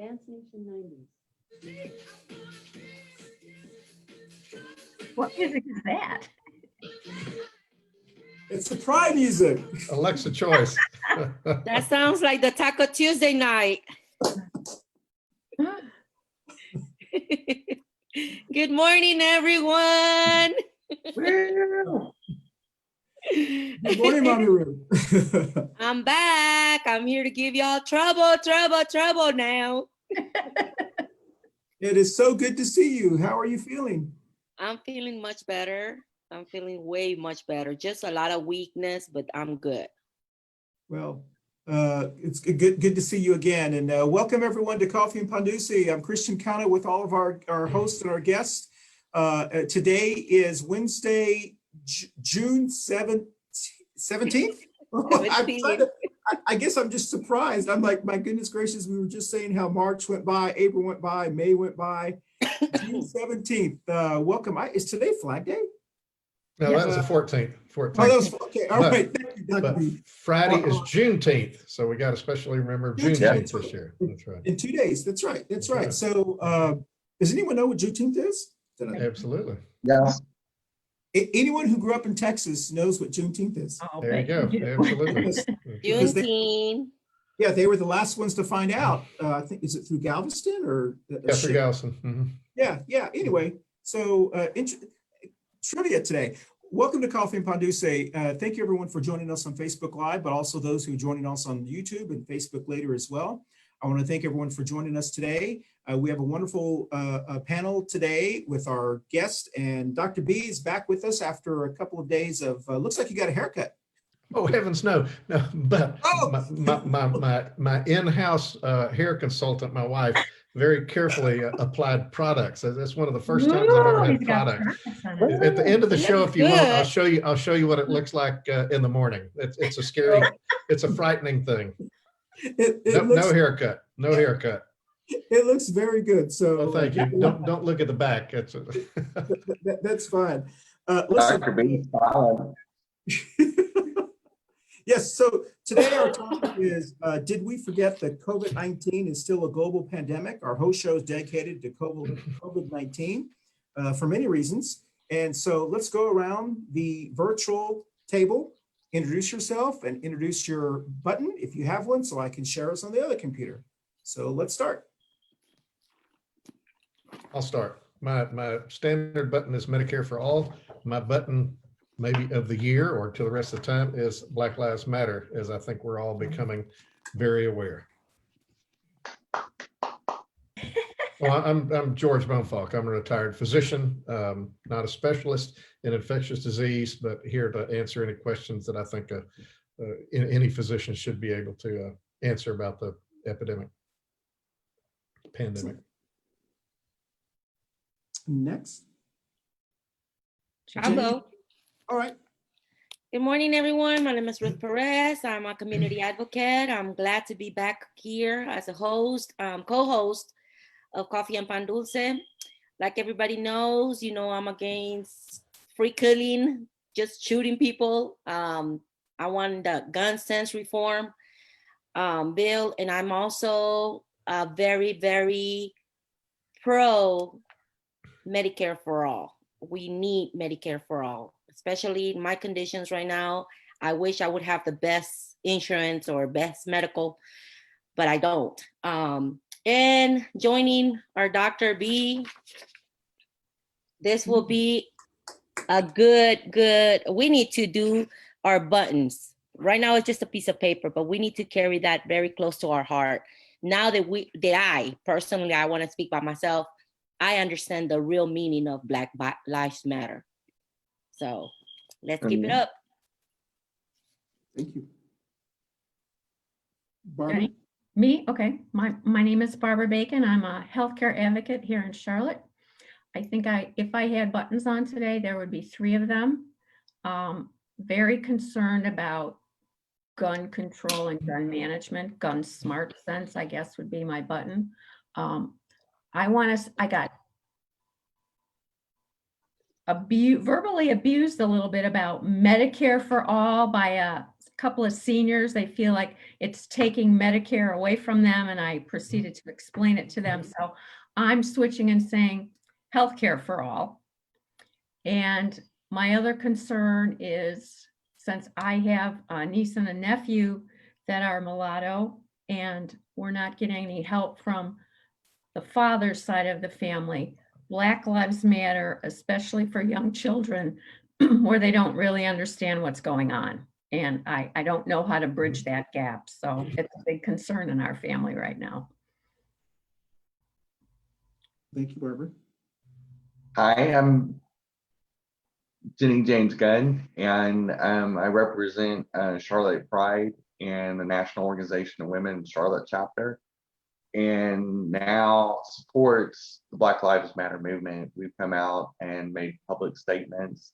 Dance Nation 90s. What music is that? It's the Pride music. Alexa choice. That sounds like the Taco Tuesday night. Good morning, everyone. Good morning, Mommy Ruth. I'm back. I'm here to give y'all trouble now. It is so good to see you. How are you feeling? I'm feeling much better. I'm feeling way much better. Just a lot of weakness, but I'm good. Well, it's good to see you again. And welcome everyone to Coffee and Pandusi. I'm Christian Cano with all of our hosts and our guests. Today is Wednesday, June 17th. I guess I'm just surprised. I'm like, my goodness gracious, we were just saying how March went by, April went by, May went by. June 17th. Welcome. Is today Flag Day? No, that was the 14th. Oh, that was okay. All right. Thank you, Dr. But B. Friday is Juneteenth, so we got to especially remember Juneteenth this year. That's right. In 2 days. That's right. That's right. Yeah. So, does anyone know what Juneteenth is? Absolutely. Yeah. Anyone who grew up in Texas knows what Juneteenth is. Oh, There you go. Absolutely. Because Juneteenth. Yeah, they were the last ones to find out. I think, is it through Galveston or? Yeah, through Galveston. Mhm. Yeah. Anyway, so trivia today. Welcome to Coffee and Pandusi. Thank you everyone for joining us on Facebook Live, but also those who are joining us on YouTube and Facebook later as well. I want to thank everyone for joining us today. We have a wonderful panel today with our guest, and Dr. B is back with us after a couple of days of, looks like you got a haircut. Oh heavens, no. But my in-house hair consultant, my wife, very carefully applied products. That's one of the first times I've ever had products. At the end of the show, if you want, I'll show you what it looks like in the morning. It's a scary, it's a frightening thing. No haircut. No haircut. It looks very good. So well, thank you. Don't look at the back. That's fine. Dr. B. Yes, so today our topic is, did we forget that COVID-19 is still a global pandemic? Our host show is dedicated to COVID-19 for many reasons. And so let's go around the virtual table, introduce yourself and introduce your button if you have one, so I can share us on the other computer. So let's start. I'll start. My standard button is Medicare for All. My button maybe of the year or to the rest of the time is Black Lives Matter, as I think we're all becoming very aware. Well, I'm George Bohmfalk. I'm a retired physician, not a specialist in infectious disease, but here to answer any questions that I think any physician should be able to answer about the pandemic. Next. Hello. All right. Good morning, everyone. My name is Ruth Perez. I'm a community advocate. I'm glad to be back here as a host, co-host of Coffee and Pan Dulce. Like everybody knows, I'm against free killing, just shooting people. I want the gun sense reform bill, and I'm also very, very pro Medicare for all. We need Medicare for all, especially in my conditions right now. I wish I would have the best insurance or best medical, but I don't. And joining our Dr. B, this will be a good, we need to do our buttons. Right now it's just a piece of paper, but we need to carry that very close to our heart. Now that I personally, I want to speak by myself, I understand the real meaning of Black Lives Matter. So let's keep it up. Thank you. Barbara? Me? Okay. My name is Barbara Bacon. I'm a healthcare advocate here in Charlotte. I think if I had buttons on today, there would be 3 of them. Very concerned about gun control and gun management. Gun smart sense, I guess, would be my button. I got verbally abused a little bit about Medicare for all by a couple of seniors, they feel like it's taking Medicare away from them, and I proceeded to explain it to them. So I'm switching and saying healthcare for all. And my other concern is, since I have a niece and a nephew that are mulatto, and we're not getting any help from the father's side of the family, Black Lives Matter, especially for young children, where they don't really understand what's going on. And I don't know how to bridge that gap. So it's a big concern in our family right now. Thank you, Barbara. Hi, I'm Jenny-Jaymes Gunn, and I represent Charlotte Pride and the National Organization of Women Charlotte chapter, and now supports the Black Lives Matter movement. We've come out and made public statements.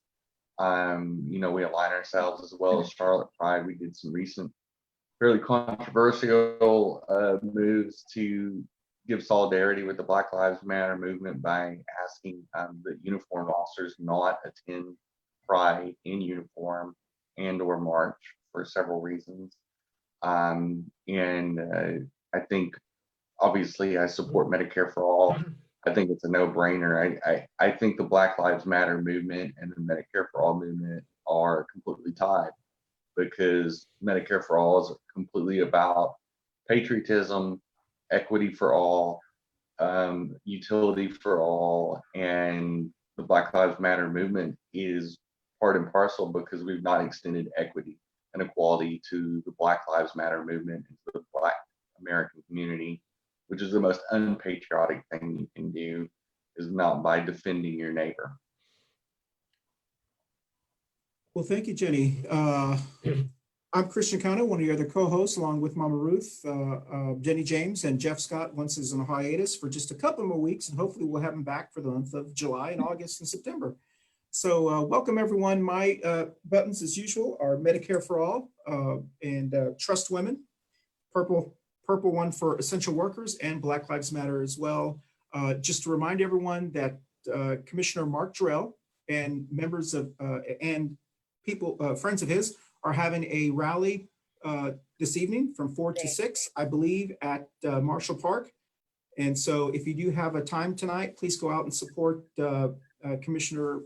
You know, we align ourselves as well as Charlotte Pride. We did some recent fairly controversial moves to give solidarity with the Black Lives Matter movement by asking the uniformed officers not attend Pride in uniform and or march for several reasons. And I think, obviously, I support Medicare for all. I think it's a no-brainer. I think the Black Lives Matter movement and the Medicare for all movement are completely tied, because Medicare for all is completely about patriotism, equity for all, utility for all, and the Black Lives Matter movement is part and parcel because we've not extended equity and equality to the Black Lives Matter movement and to the Black American community, which is the most unpatriotic thing you can do, is not by defending your neighbor. Well, thank you, Jenny. I'm Christian Cano, one of the other co-hosts, along with Mama Ruth, Jenny-Jaymes, and Jeff Scott. Once is on a hiatus for just a couple more weeks, and hopefully we'll have him back for the month of July and August and September. So welcome, everyone. My buttons, as usual, are Medicare for All and Trust Women, purple one for Essential Workers, and Black Lives Matter as well. Just to remind everyone that Commissioner Mark Jarrell and members of and people, friends of his, are having a rally this evening from 4 to 6, I believe, at Marshall Park. And so if you do have a time tonight, please go out and support Commissioner,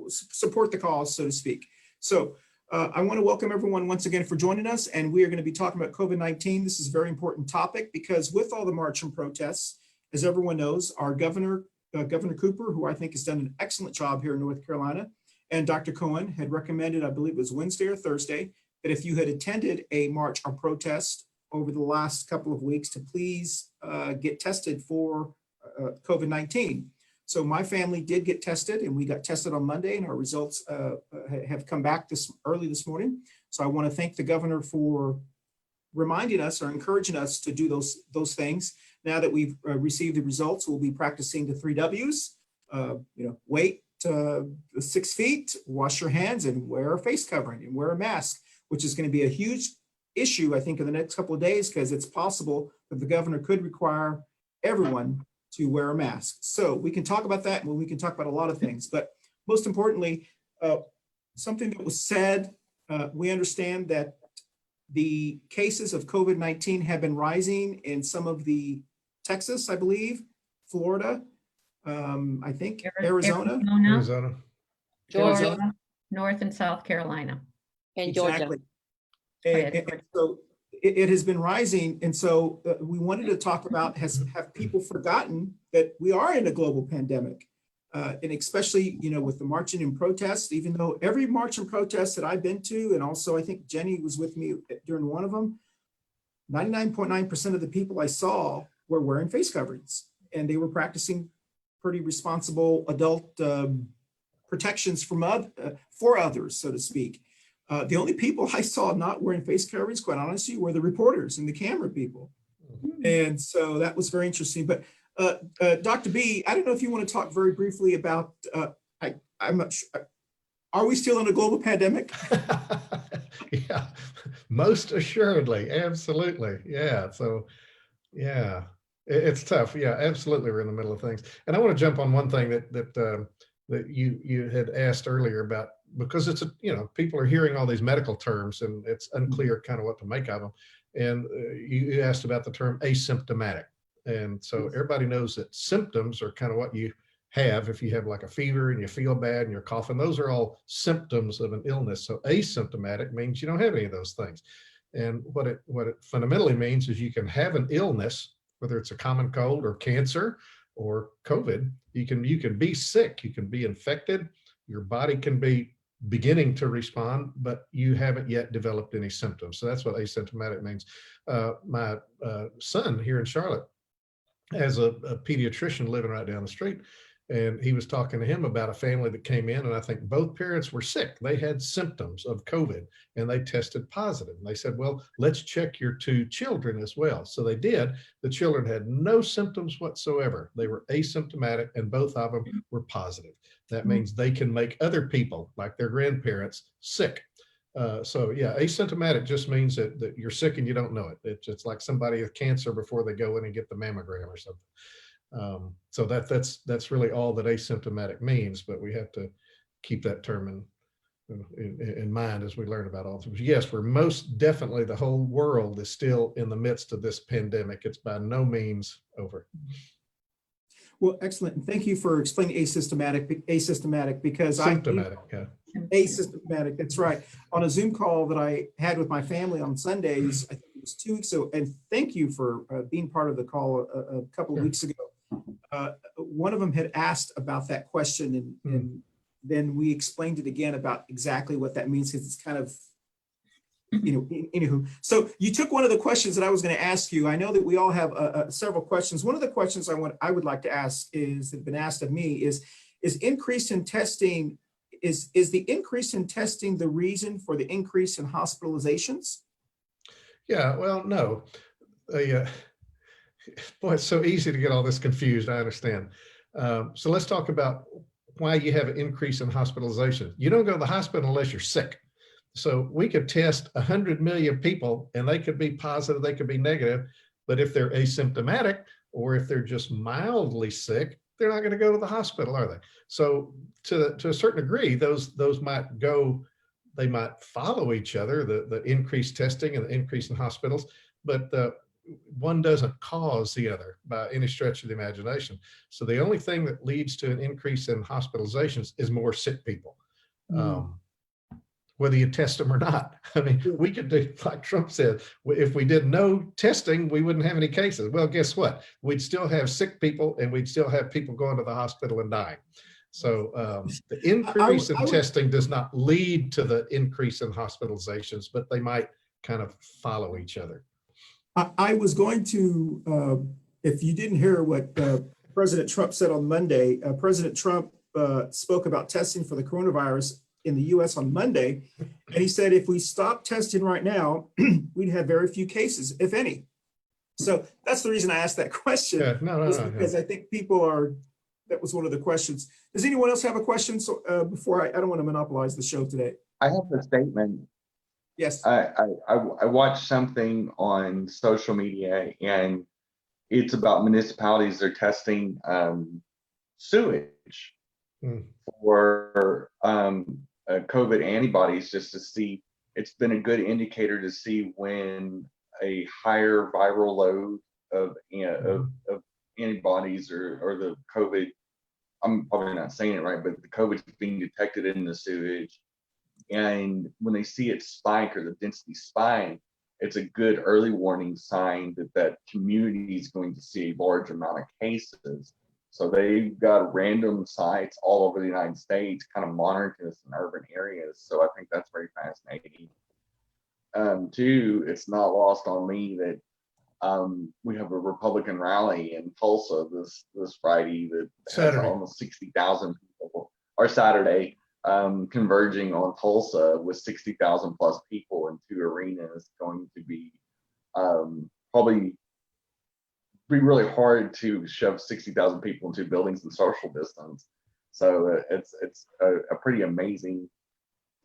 support the cause, so to speak. So I want to welcome everyone once again for joining us. And we are going to be talking about COVID-19. This is a very important topic because with all the march and protests, as everyone knows, our Governor Cooper, who I think has done an excellent job here in North Carolina, and Dr. Cohen had recommended, I believe it was Wednesday or Thursday, that if you had attended a march or protest over the last couple of weeks, to please get tested for COVID-19. So my family did get tested, and we got tested on Monday, and our results have come back early this morning. So I want to thank the governor for reminding us or encouraging us to do those things. Now that we've received the results, we'll be practicing the 3 W's. Wait 6 feet, wash your hands, and wear a face covering and wear a mask, which is going to be a huge issue, I think, in the next couple of days, because it's possible that the governor could require everyone to wear a mask. So we can talk about that, and we can talk about a lot of things. But most importantly, something that was said, we understand that the cases of COVID-19 have been rising in some of the Texas, I believe, Florida, I think Arizona, Georgia, North and South Carolina, and exactly. Georgia. And so it has been rising. And so we wanted to talk about, have people forgotten that we are in a global pandemic? And especially, with the marching and protests, even though every march and protest that I've been to, and also I think Jenny was with me during one of them, 99.9% of the people I saw were wearing face coverings, and they were practicing pretty responsible adult protections for others, so to speak. The only people I saw not wearing face coverings, quite honestly, were the reporters and the camera people. And so that was very interesting. But Dr. B, I don't know if you want to talk very briefly about, I'm not sure, are we still in a global pandemic? Yeah, most assuredly, absolutely. Yeah, so yeah, it's tough. Yeah, absolutely, we're in the middle of things. And I want to jump on one thing that you had asked earlier about because it's a, people are hearing all these medical terms and it's unclear kind of what to make of them. And you asked about the term asymptomatic. And so everybody knows that symptoms are kind of what you have if you have like a fever and you feel bad and you're coughing. Those are all symptoms of an illness. So asymptomatic means you don't have any of those things. And what it fundamentally means is you can have an illness, whether it's a common cold or cancer or COVID. You can be sick, you can be infected, your body can be beginning to respond, but you haven't yet developed any symptoms. So that's what asymptomatic means. My son here in Charlotte has a pediatrician living right down the street. And he was talking to him about a family that came in, and I think both parents were sick. They had symptoms of COVID and they tested positive. And they said, well, let's check your 2 children as well. So they did. The children had no symptoms whatsoever. They were asymptomatic and both of them were positive. That means they can make other people, like their grandparents, sick. So yeah, asymptomatic just means that you're sick and you don't know it. It's like somebody with cancer before they go in and get the mammogram or something. So that's really all that asymptomatic means, but we have to keep that term in mind as we learn about all this. Yes, we're most definitely, the whole world is still in the midst of this pandemic. It's by no means over. Well, excellent. And thank you for explaining asymptomatic because Symptomatic, yeah. Asymptomatic, that's right. On a Zoom call that I had with my family on Sundays, I think it was 2 weeks ago, and thank you for being part of the call a couple of weeks ago. One of them had asked about that question, and then we explained it again about exactly what that means, because it's kind of, anywho. So you took one of the questions that I was going to ask you. I know that we all have several questions. One of the questions I would like to ask that have been asked of me is increase in testing. Is the increase in testing the reason for the increase in hospitalizations? Yeah, well, no. Boy, it's so easy to get all this confused, I understand. So let's talk about why you have an increase in hospitalization. You don't go to the hospital unless you're sick. So we could test 100 million people and they could be positive, they could be negative, but if they're asymptomatic or if they're just mildly sick, they're not going to go to the hospital, are they? So to a certain degree, those might go, they might follow each other, the increased testing and the increase in hospitals, but one doesn't cause the other by any stretch of the imagination. So the only thing that leads to an increase in hospitalizations is more sick people, whether you test them or not. I mean, we could do, like Trump said, if we did no testing, we wouldn't have any cases. Well, guess what? We'd still have sick people and we'd still have people going to the hospital and dying. So the increase in testing does not lead to the increase in hospitalizations, but they might kind of follow each other. I was going to, if you didn't hear what President Trump said on Monday, President Trump spoke about testing for the coronavirus in the US on Monday. And he said, if we stop testing right now, we'd have very few cases, if any. So that's the reason I asked that question. Yeah, because I think people are, that was one of the questions. Does anyone else have a question? So before I don't want to monopolize the show today. I have a statement. Yes. I watched something on social media and it's about municipalities. They're testing sewage for COVID antibodies just to see. It's been a good indicator to see when a higher viral load of antibodies or the COVID, I'm probably not saying it right, but the COVID is being detected in the sewage. And when they see it spike or the density spike, it's a good early warning sign that that community is going to see a large amount of cases. So they've got random sites all over the United States kind of monitoring this in urban areas. So I think that's very fascinating. Two, it's not lost on me that we have a Republican rally in Tulsa this Friday that has almost 60,000 people, or Saturday, converging on Tulsa with 60,000 plus people in 2 arenas. Going to be probably be really hard to shove 60,000 people into buildings and social distance. So it's a pretty amazing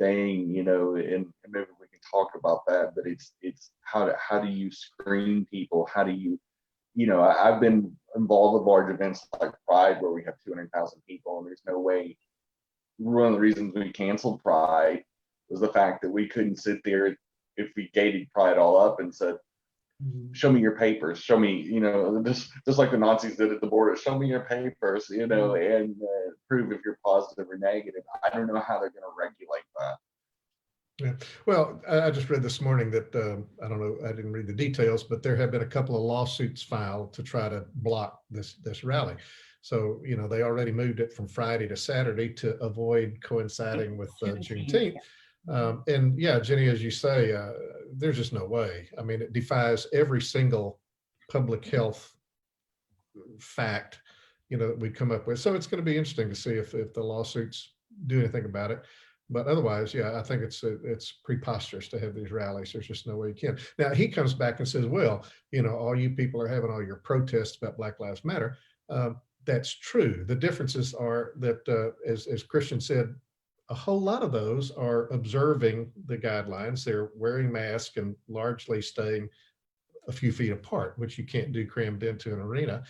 thing, you know, and maybe we can talk about that, but it's how do you screen people? How do you, you know, I've been involved with large events like Pride where we have 200,000 people and there's no way one of the reasons we canceled Pride was the fact that we couldn't sit there if we gated Pride all up and said, show me your papers, show me, just like the Nazis did at the border, show me your papers, and prove if you're positive or negative. I don't know how they're going to regulate that. Yeah. Well, I just read this morning that, I don't know, I didn't read the details, but there have been a couple of lawsuits filed to try to block this rally. So, they already moved it from Friday to Saturday to avoid coinciding with Juneteenth. And yeah, Jenny, as you say, there's just no way. I mean, it defies every single public health fact, that we come up with. So it's going to be interesting to see if the lawsuits do anything about it. But otherwise, yeah, I think it's preposterous to have these rallies. There's just no way you can. Now, he comes back and says, well, all you people are having all your protests about Black Lives Matter. That's true. The differences are that, as Christian said, a whole lot of those are observing the guidelines. They're wearing masks and largely staying a few feet apart, which you can't do crammed into an arena.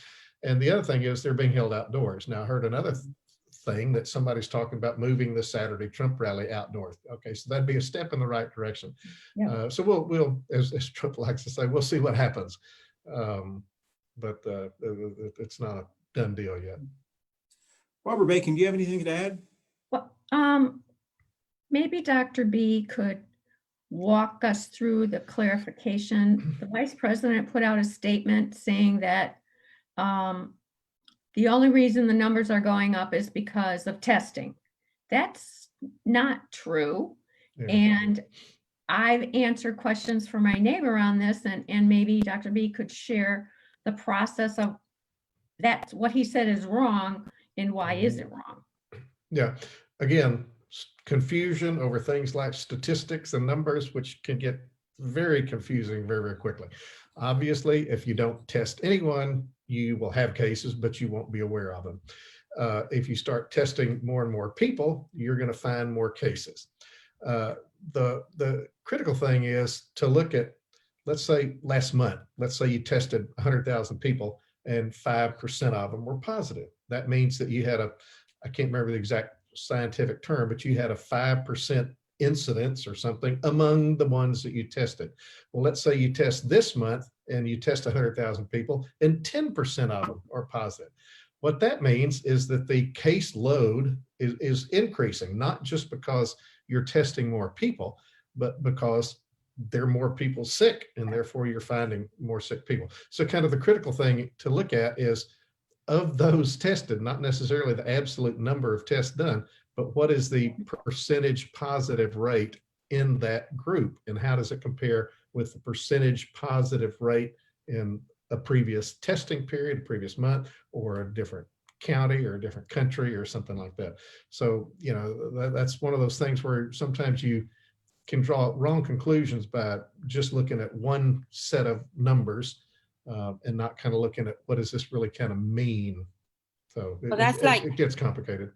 And the other thing is they're being held outdoors. Now, I heard another thing that somebody's talking about moving the Saturday Trump rally out north. Okay, so that'd be a step in the right direction. Yeah. So we'll, as Trump likes to say, we'll see what happens. But it's not a done deal yet. Barbara Bacon, do you have anything to add? Well, maybe Dr. B could walk us through the clarification. The vice president put out a statement saying that the only reason the numbers are going up is because of testing. That's not true. Yeah. And I've answered questions for my neighbor on this, and maybe Dr. B could share the process of that's what he said is wrong and why is it wrong? Yeah, again, confusion over things like statistics and numbers, which can get very confusing very, very quickly. Obviously, if you don't test anyone, you will have cases, but you won't be aware of them. If you start testing more and more people, you're going to find more cases. The critical thing is to look at, let's say last month, let's say you tested 100,000 people and 5% of them were positive. That means that you had I can't remember the exact scientific term, but you had a 5% incidence or something among the ones that you tested. Well, let's say you test this month and you test 100,000 people and 10% of them are positive. What that means is that the case load is increasing, not just because you're testing more people, but because there are more people sick and therefore you're finding more sick people. So kind of the critical thing to look at is of those tested, not necessarily the absolute number of tests done, but what is the percentage positive rate in that group, and how does it compare with the percentage positive rate in a previous testing period, a previous month, or a different county or a different country or something like that. So, that's one of those things where sometimes you can draw wrong conclusions by just looking at one set of numbers and not kind of looking at what does this really kind of mean. So it gets complicated.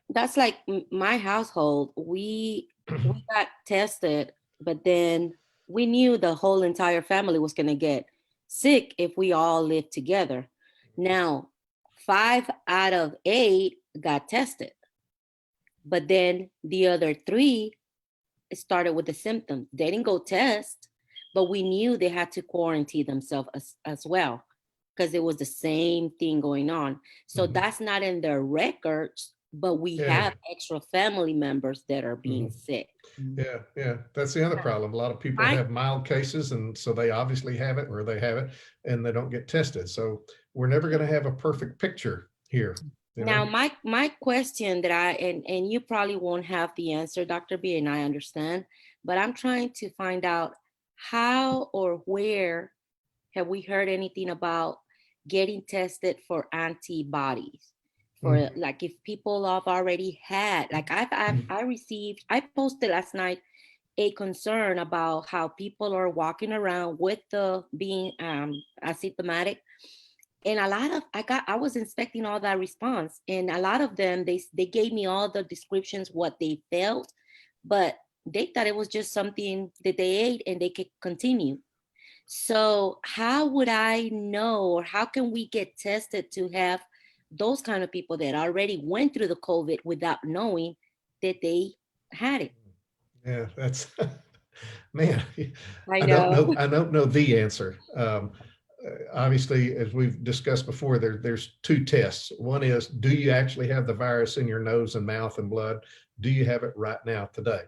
That's like my household. We got tested, but then we knew the whole entire family was going to get sick if we all lived together. Now, 5 out of 8 got tested, but then the other 3 started with the symptoms. They didn't go test, but we knew they had to quarantine themselves as well because it was the same thing going on. So that's not in their records, but we have extra family members that are being sick. Yeah, that's the other problem. A lot of people have mild cases, and so they obviously have it, or they have it, and they don't get tested. So we're never going to have a perfect picture here. Now, my question that and you probably won't have the answer, Dr. B, and I understand, but I'm trying to find out how or where have we heard anything about getting tested for antibodies? For like if people have already had, like I posted last night a concern about how people are walking around with being asymptomatic. And a lot of, I was inspecting all that response, and a lot of them, they gave me all the descriptions, what they felt, but they thought it was just something that they ate and they could continue. So how would I know, or how can we get tested to have those kind of people that already went through the COVID without knowing that they had it. Yeah, that's, man, I know. I don't know the answer. Obviously, as we've discussed before, there's two tests. One is, do you actually have the virus in your nose and mouth and blood? Do you have it right now today?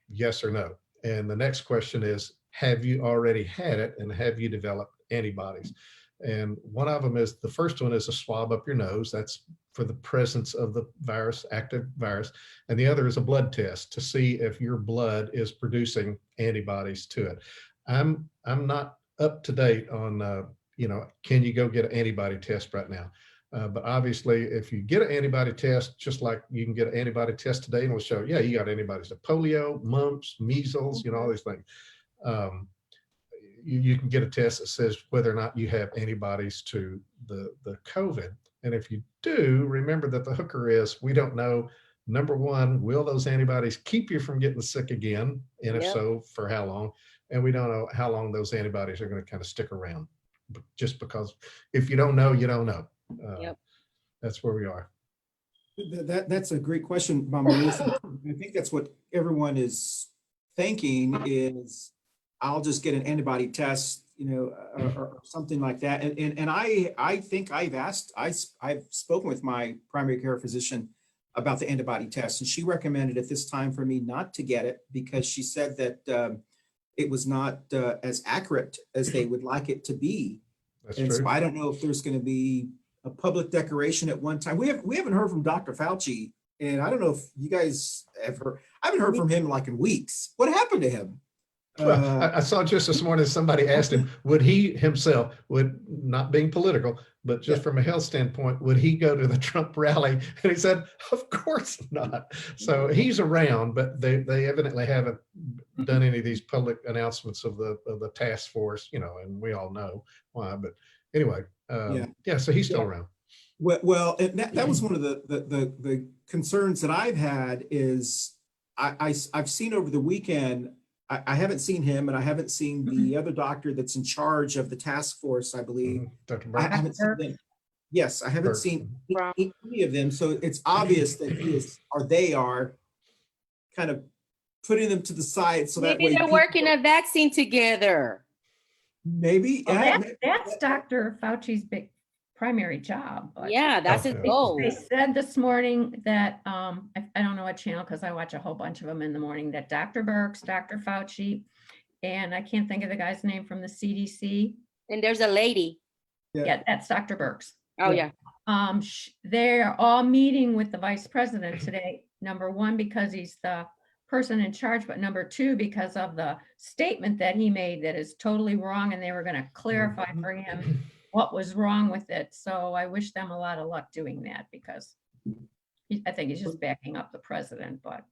Yes or no? And the next question is, have you already had it and have you developed antibodies? And one of them is, the first one is a swab up your nose. That's for the presence of the virus, active virus. And the other is a blood test to see if your blood is producing antibodies to it. I'm not up to date on, can you go get an antibody test right now? But obviously, if you get an antibody test, just like you can get an antibody test today, and it'll show, yeah, you got antibodies to polio, mumps, measles, all these things. You can get a test that says whether or not you have antibodies to the COVID. And if you do, remember that the hooker is, we don't know, number one, will those antibodies keep you from getting sick again? And if so, for how long? And we don't know how long those antibodies are going to kind of stick around. Just because if you don't know, you don't know. That's where we are. That's a great question, Melissa. I think that's what everyone is thinking is, I'll just get an antibody test, or something like that. And I think I've spoken with my primary care physician about the antibody test, and she recommended at this time for me not to get it because she said that it was not as accurate as they would like it to be. That's and true. So I don't know if there's going to be a public declaration at one time. We haven't heard from Dr. Fauci, and I don't know if you guys have heard. I haven't heard from him like in weeks. What happened to him? Well, I saw just this morning somebody asked him, would he himself, not being political, but just from a health standpoint, would he go to the Trump rally? And he said, of course not. So he's around, but they evidently haven't done any of these public announcements of the task force, and we all know why. But anyway, so he's still around. Well, that was one of the concerns that I've had is I've seen over the weekend. I haven't seen him, and I haven't seen the other doctor that's in charge of the task force, I believe. Dr. I haven't seen them. Yes, I haven't seen any of them. So it's obvious that they are kind of putting them to the side. So maybe that way they're working a vaccine together. Maybe. Well, that's Dr. Fauci's big primary job. But that's his goal. They said this morning that, I don't know what channel, because I watch a whole bunch of them in the morning, that Dr. Birx, Dr. Fauci, and I can't think of the guy's name from the CDC. And there's a lady. Yeah, that's Dr. Birx. Oh, yeah. They're all meeting with the vice president today. Number one, because he's the person in charge, but number two, because of the statement that he made that is totally wrong, and they were going to clarify for him what was wrong with it. So I wish them a lot of luck doing that, because I think he's just backing up the president. But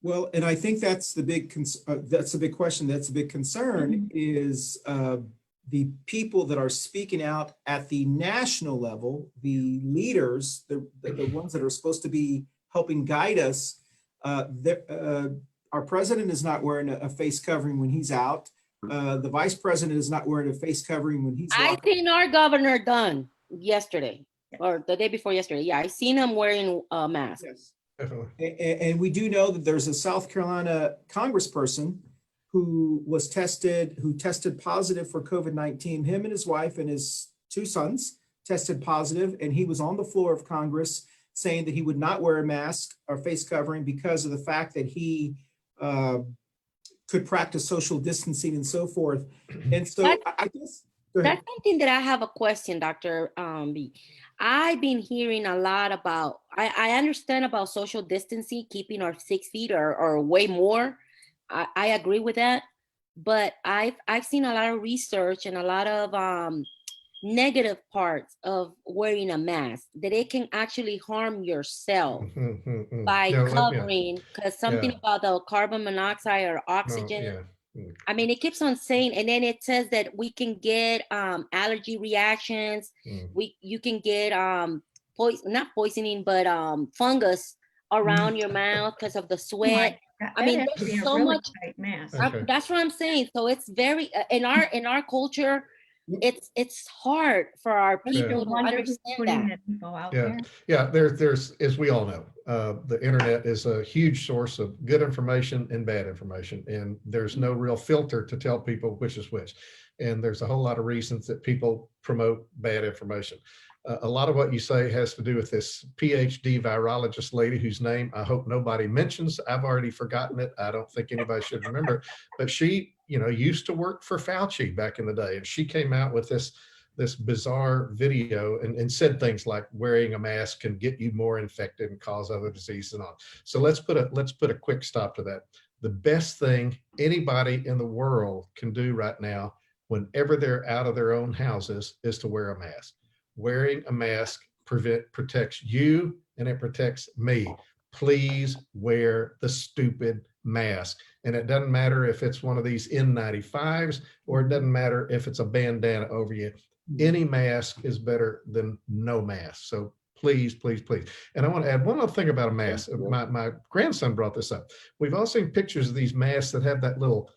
well, and I think that's the big that's a big question. That's a big concern is the people that are speaking out at the national level, the leaders, the ones that are supposed to be helping guide us. Our president is not wearing a face covering when he's out. The vice president is not wearing a face covering when he's I seen our governor Gunn yesterday or the day before yesterday. Yeah, I seen him wearing a mask. Yes. And we do know that there's a South Carolina congressperson who tested positive for COVID-19. Him and his wife and his two sons tested positive, and he was on the floor of Congress saying that he would not wear a mask or face covering because of the fact that he could practice social distancing and so forth. And so I guess that's something that I have a question, Dr. B. I've been hearing a lot about, I understand about social distancing, keeping our 6 feet or way more. I agree with that. But I've seen a lot of research and a lot of negative parts of wearing a mask, that it can actually harm yourself by covering, because something about the carbon monoxide or oxygen. I mean, it keeps on saying, and then it says that we can get allergy reactions. You can get not poisoning, but fungus around your mouth because of the sweat. I mean, there's so much. That's what I'm saying. So it's very in our culture. it's hard for our Don't you people to wonder who's understand putting that. that info out Yeah, there? yeah. There's, as we all know, the internet is a huge source of good information and bad information, and there's no real filter to tell people which is which. And there's a whole lot of reasons that people promote bad information. A lot of what you say has to do with this PhD virologist lady whose name I hope nobody mentions. I've already forgotten it. I don't think anybody should remember it, but she, used to work for Fauci back in the day, and she came out with this bizarre video and said things like wearing a mask can get you more infected and cause other diseases and all. So let's put a quick stop to that. The best thing anybody in the world can do right now, whenever they're out of their own houses, is to wear a mask. Wearing a mask protects you and it protects me. Please wear the stupid mask. And it doesn't matter if it's one of these N95s or it doesn't matter if it's a bandana over you. Any mask is better than no mask. So please, please, please. And I want to add one other thing about a mask. My grandson brought this up. We've all seen pictures of these masks that have that little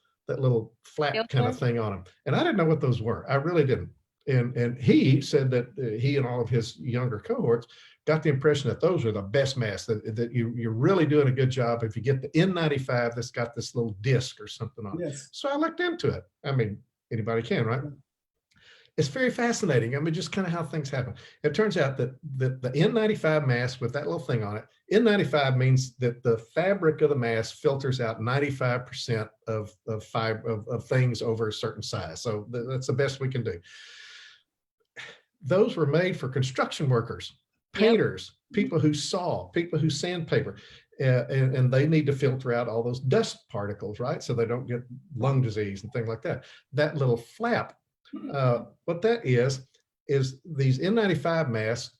flap kind of thing on them. And I didn't know what those were. I really didn't. And he said that he and all of his younger cohorts got the impression that those are the best masks, that you're really doing a good job if you get the N95 that's got this little disc or something on it. Yes. So I looked into it. I mean, anybody can, right? It's very fascinating. I mean, just kind of how things happen. It turns out that the N95 mask with that little thing on it, N95 means that the fabric of the mask filters out 95% of things over a certain size. So that's the best we can do. Those were made for construction workers, painters, people who saw, people who sandpaper, and they need to filter out all those dust particles, right? So they don't get lung disease and things like that. That little flap, what that is these N95 masks,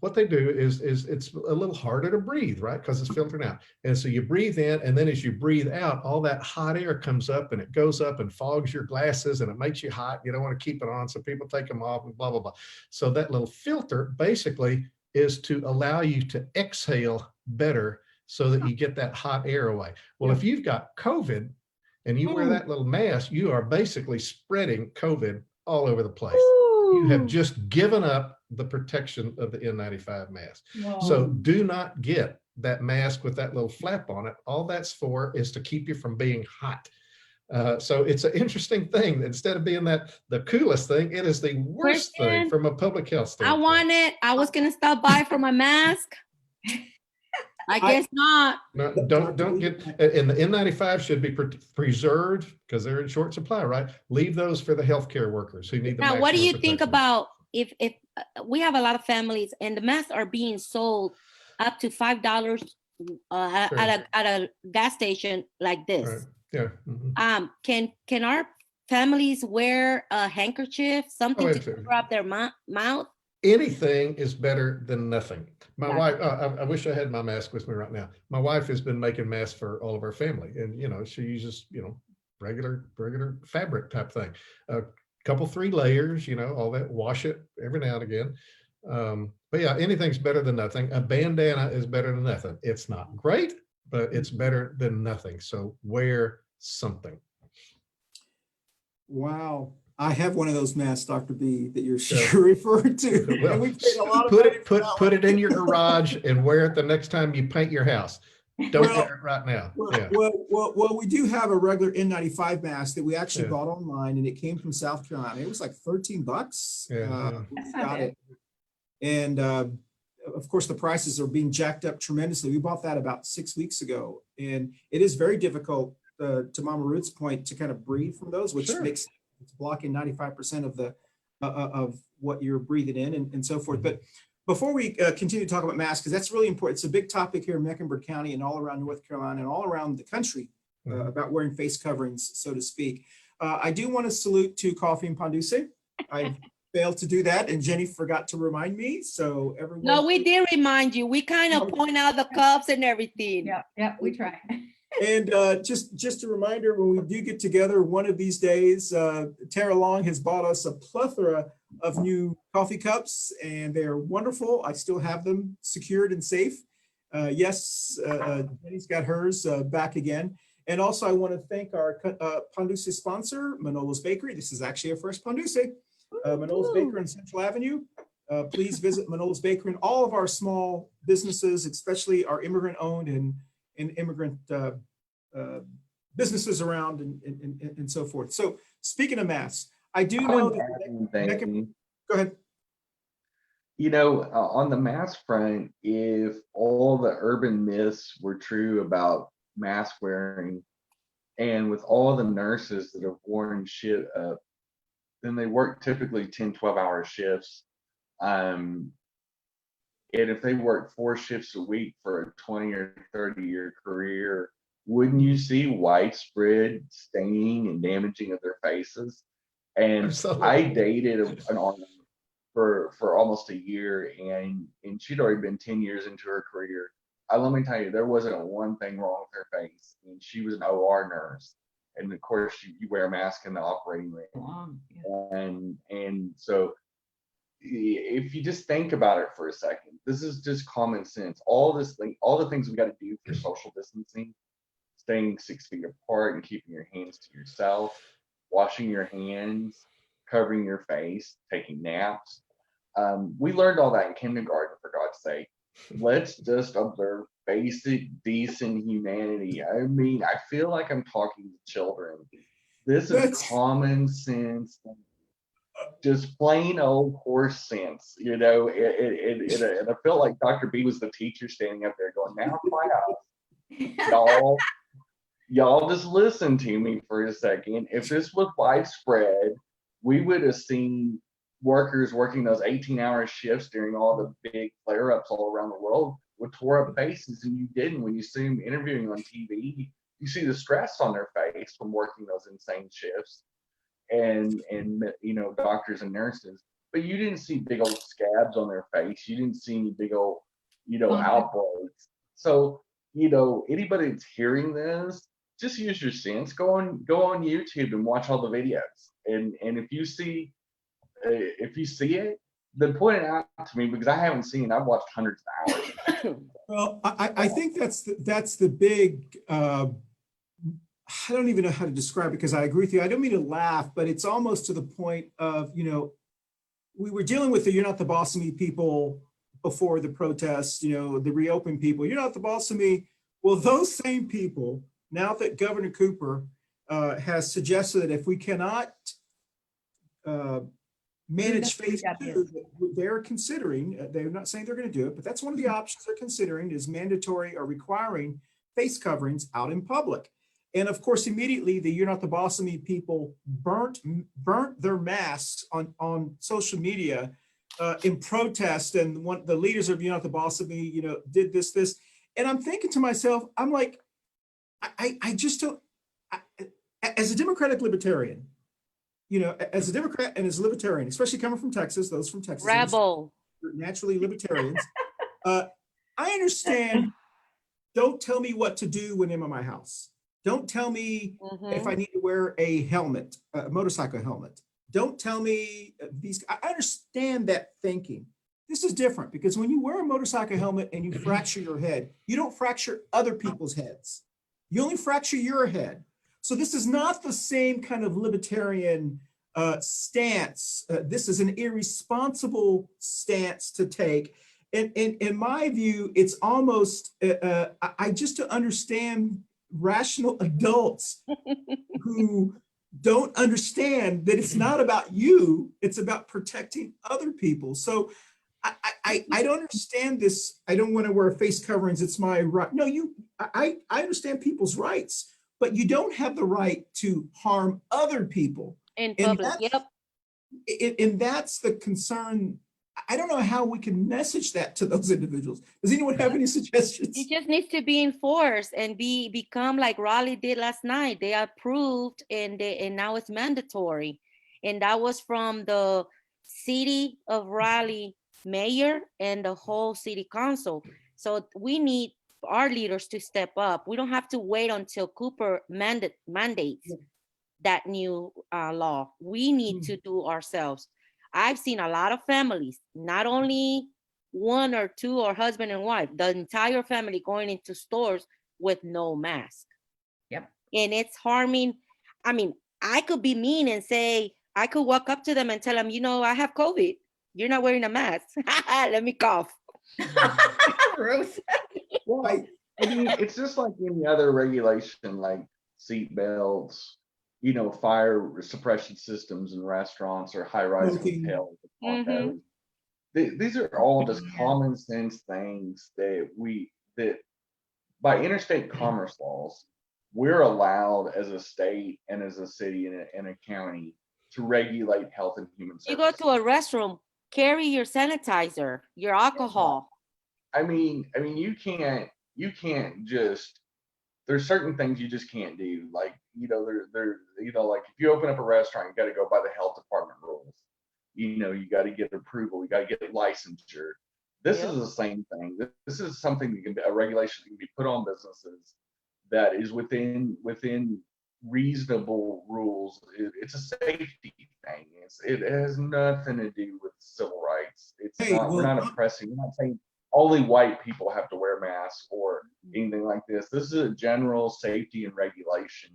what they do is it's a little harder to breathe, right? Because it's filtering out. And so you breathe in, and then as you breathe out, all that hot air comes up and it goes up and fogs your glasses and it makes you hot. You don't want to keep it on, so people take them off and blah, blah, blah. So that little filter basically is to allow you to exhale better so that you get that hot air away. Well, if you've got COVID and you wear that little mask, you are basically spreading COVID all over the place. You have just given up the protection of the N95 mask. Whoa. So do not get that mask with that little flap on it. All that's for is to keep you from being hot. So it's an interesting thing. Instead of being the coolest thing, it is the worst thing from a public health standpoint. I want it. I was gonna stop by for my mask. I guess not. No, don't get, and the N95 should be preserved because they're in short supply, right? Leave those for the healthcare workers who need the Now, what do you maximum think protection. about if we have a lot of families and the masks are being sold up to $5 at a gas station like this? Right. Yeah. Mm-hmm. Can our families wear a handkerchief, something to cover up their mouth? Anything is better than nothing. My wife, I wish I had my mask with me right now. My wife has been making masks for all of our family, and she uses regular fabric type thing, a couple 3 layers, all that. Wash it every now and again. But yeah, anything's better than nothing. A bandana is better than nothing. It's not great, but it's better than nothing. So wear something. Wow. I have one of those masks, Dr. B, that you're referring to. Well, we paid a lot of put it in your garage and wear it the next time you paint your house. Don't wear it right now. Well, we do have a regular N95 mask that we actually bought online, and it came from South Carolina. It was like $13. We got it. And of course, the prices are being jacked up tremendously. We bought that about 6 weeks ago, and it is very difficult, to Mama Ruth's point, to kind of breathe from those, which makes it's blocking 95% of what you're breathing in and so forth. But before we continue to talk about masks, because that's really important, it's a big topic here in Mecklenburg County and all around North Carolina and all around the country about wearing face coverings, so to speak. I do want to salute to Coffee and Pan Dulce. I failed to do that, and Jenny forgot to remind me. So everyone. No, we did remind you. We kind of point out the cups and everything. Yeah, we try. And just a reminder, when we do get together one of these days, Tara Long has bought us a plethora of new coffee cups, and they're wonderful. I still have them secured and safe. Yes, Jenny's got hers back again. And also I want to thank our Pan Dulce sponsor, Manolo's Bakery. This is actually our first Pan Dulce. Manolo's Bakery on Central Avenue. Please visit Manolo's Bakery and all of our small businesses, especially our immigrant-owned and immigrant businesses around and so forth. So speaking of masks, I do know that. Go ahead. You know, on the mask front, if all the urban myths were true about mask wearing, and with all the nurses that have worn shit up, then they work typically 10, 12-hour shifts. And if they work 4 shifts a week for a 20 or 30-year career, wouldn't you see widespread staining and damaging of their faces? And Absolutely. I dated an artist for almost a year, and she'd already been 10 years into her career. Let me tell you, there wasn't one thing wrong with her face. And she was an OR nurse, and of course you wear a mask in the operating room. And so if you just think about it for a second, this is just common sense. All the things we got to do for social distancing, staying 6 feet apart and keeping your hands to yourself, washing your hands, covering your face, taking naps. We learned all that in kindergarten, for God's sake. Let's just observe basic, decent humanity. I mean, I feel like I'm talking to children. This is common sense, just plain old horse sense, you know. And I felt like Dr. B was the teacher standing up there going, "Now, class, y'all just listen to me for a second. If this was widespread, we would have seen workers working those 18-hour shifts during all the big flare-ups all around the world with tore up faces, and you didn't. When you see them interviewing on TV, you see the stress on their face from working those insane shifts, and you know, doctors and nurses, but you didn't see big old scabs on their face. You didn't see any big old, you know, outbreaks. So, you know, anybody that's hearing this, just use your sense. Go on YouTube and watch all the videos, and if you see it, then point it out to me, because I haven't seen it. I've watched hundreds of hours. Well, I think that's the big, I don't even know how to describe it, because I agree with you. I don't mean to laugh, but it's almost to the point of, you know, we were dealing with the "you're not the boss of me" people before the protests, you know, the reopen people, "you're not the boss of me." Well, those same people, now that Governor Cooper has suggested that if we cannot manage phase 2, they're considering, they're not saying they're going to do it, but that's one of the options they're considering, is mandatory or requiring face coverings out in public. And of course, immediately the "you're not the boss of me" people burnt their masks on social media in protest. And the leaders of "you're not the boss of me," you know, did this. And I'm thinking to myself, I'm like, I just don't, as a Democratic libertarian, you know, as a Democrat and as a libertarian, especially coming from Texas, those from Texas, Rebel, naturally libertarians, I understand. Don't tell me what to do when I'm in my house. Don't tell me if I need to wear a helmet, a motorcycle helmet. Don't tell me these. I understand that thinking. This is different, because when you wear a motorcycle helmet and you fracture your head, you don't fracture other people's heads. You only fracture your head. So this is not the same kind of libertarian stance. This is an irresponsible stance to take. And in my view, it's almost, I just to understand rational adults who don't understand that it's not about you, it's about protecting other people. So I don't understand this. I don't want to wear face coverings. It's my right. No, I understand people's rights, but you don't have the right to harm other people in public. And that's the concern. I don't know how we can message that to those individuals. Does anyone have any suggestions? It just needs to be enforced and become like Raleigh did last night. They approved and now it's mandatory. And that was from the city of Raleigh mayor and the whole city council. So we need our leaders to step up. We don't have to wait until Cooper mandates that new law. We need to do ourselves. I've seen a lot of families, not only one or two or husband and wife, the entire family going into stores with no mask. Yep. And it's harming. I mean, I could be mean and say, I could walk up to them and tell them, you know, I have COVID. You're not wearing a mask. Let me cough. Ruth. Well, I mean, it's just like any other regulation, like seat belts, you know, fire suppression systems in restaurants or high-rise Smoking. hotels. Mhm. These are all just common sense things that by interstate commerce laws, we're allowed as a state and as a city and a county to regulate health and human You services. go to a restroom, carry your sanitizer, your alcohol. I mean, you can't just, there's certain things you just can't do. Like, you know, like if you open up a restaurant, you got to go by the health department rules. You know, you got to get approval, you got to get licensure. This Yep. is the same thing. This is something that can be a regulation that can be put on businesses that is within reasonable rules. It's a safety thing. It has nothing to do with civil rights. It's Hey, not. We're well, not oppressing. We're not saying only white people have to wear masks or anything like this. This is a general safety and regulation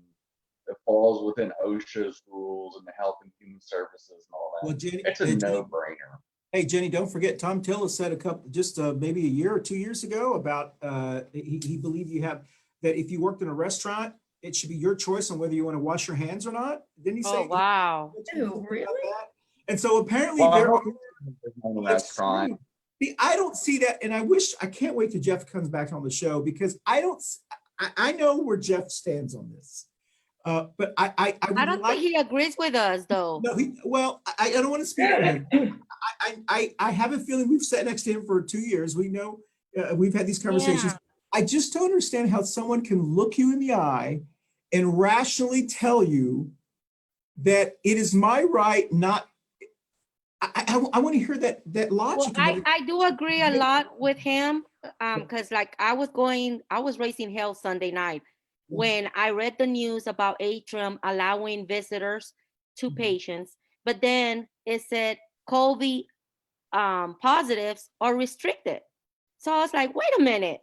that falls within OSHA's rules and the Health and Human Services and all that. well, Jenny, It's a Jenny, no-brainer. hey, Jenny, don't forget, Tom Tillis said maybe a year or 2 years ago about, he believed that if you worked in a restaurant, it should be your choice on whether you want to wash your hands or not. Didn't he say? Oh, wow. Ew, really? that? And so apparently Well, I there are. hope it's in a That's restaurant. true. See, I don't see that, and I can't wait till Jeff comes back on the show because I know where Jeff stands on this. But I I don't think he agrees with us, though. No, I don't want to speak for him. I have a feeling we've sat next to him for 2 years. We know we've had these conversations. Yeah. I just don't understand how someone can look you in the eye and rationally tell you that it is my right not. I want to hear that logic. Well, I do agree a lot with him because like I was raising hell Sunday night when I read the news about Atrium allowing visitors to patients, but then it said COVID positives are restricted. So I was like, wait a minute,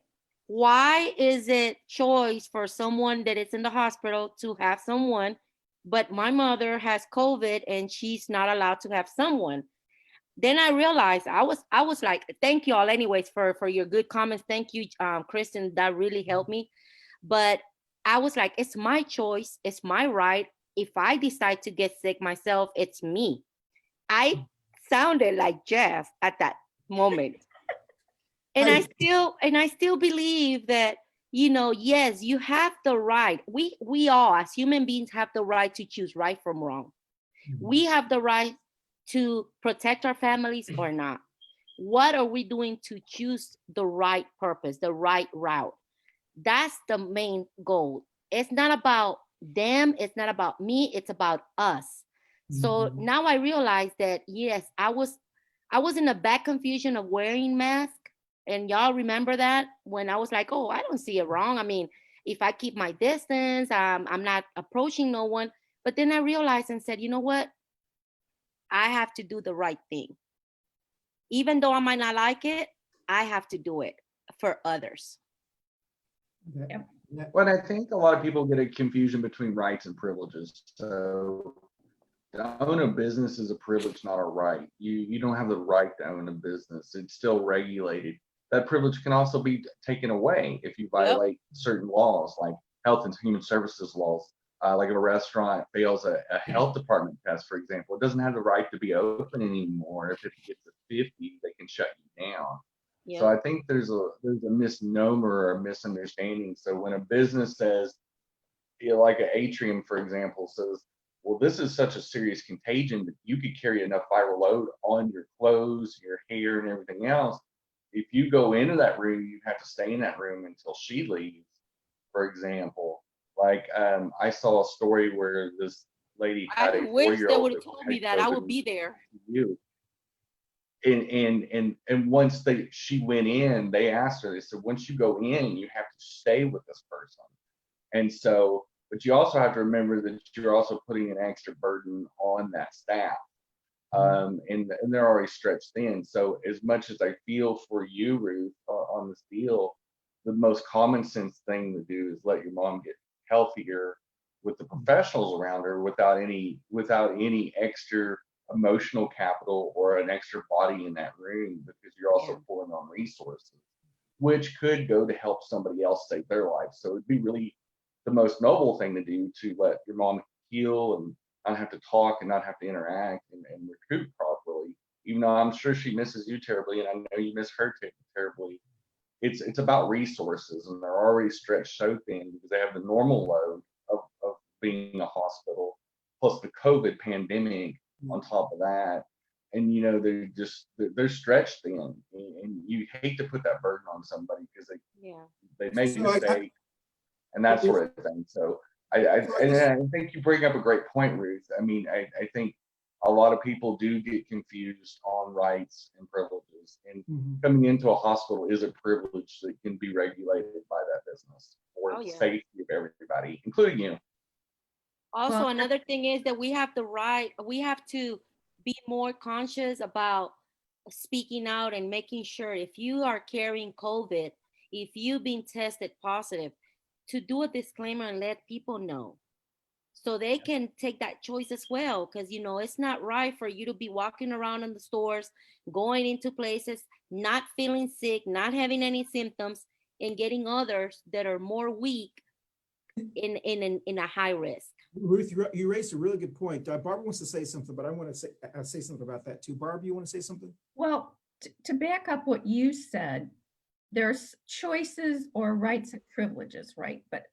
why is it choice for someone that is in the hospital to have someone, but my mother has COVID and she's not allowed to have someone? Then I realized I was like, thank you all anyways for your good comments. Thank you, Kristen, that really helped me. But I was like, it's my choice, it's my right. If I decide to get sick myself, it's me. I sounded like Jeff at that moment. And I still believe that, you know, yes, you have the right. We all as human beings have the right to choose right from wrong. We have the right to protect our families or not. What are we doing to choose the right purpose, the right route? That's the main goal. It's not about them, it's not about me, it's about us. So now I realize that yes, I was in a bad confusion of wearing mask. And y'all remember that when I was like, oh, I don't see it wrong. I mean, if I keep my distance, I'm not approaching no one. But then I realized and said, you know what? I have to do the right thing. Even though I might not like it, I have to do it for others. Well, I think a lot of people get a confusion between rights and privileges. So to own a business is a privilege, not a right. You don't have the right to own a business. It's still regulated. That privilege can also be taken away if you violate certain laws, like health and human services laws. Like if a restaurant fails a health department test, for example, it doesn't have the right to be open anymore. If it gets to 50, they can shut you down. Yep. So I think there's a misnomer or a misunderstanding. So when a business says, you know, like an Atrium, for example, says, well, this is such a serious contagion that you could carry enough viral load on your clothes, your hair, and everything else. If you go into that room, you have to stay in that room until she leaves, for example. Like I saw a story where this lady had I a wish they 4-year-old would have told me that. I would be there. And once she went in, they asked her, they said, once you go in, you have to stay with this person. And so, but you also have to remember that you're also putting an extra burden on that staff. And they're already stretched thin. So as much as I feel for you, Ruth, on this deal, the most common sense thing to do is let your mom get healthier with the professionals around her without any extra emotional capital or an extra body in that room, because you're also pulling on resources, which could go to help somebody else save their life. So it'd be really the most noble thing to do, to let your mom heal and not have to talk and not have to interact and recoup properly. Even though I'm sure she misses you terribly, and I know you miss her terribly. It's about resources, and they're already stretched so thin because they have the normal load of being a hospital, plus the COVID pandemic on top of that. And you know, they're stretched thin, and you hate to put that burden on somebody because they make a mistake and that sort of thing. So I think you bring up a great point, Ruth. I mean, I think a lot of people do get confused on rights and privileges, and coming into a hospital is a privilege that can be regulated by that business for the safety of everybody, including you. Also, another thing is that we have to be more conscious about speaking out and making sure, if you are carrying COVID, if you've been tested positive, to do a disclaimer and let people know, so they can take that choice as well. Because, you know, it's not right for you to be walking around in the stores, going into places, not feeling sick, not having any symptoms, and getting others that are more weak in a high risk. Ruth, you raised a really good point. Barbara wants to say something, but I want to say something about that too. Barbara, you want to say something? Well, to back up what you said, there's choices or rights and privileges, right? But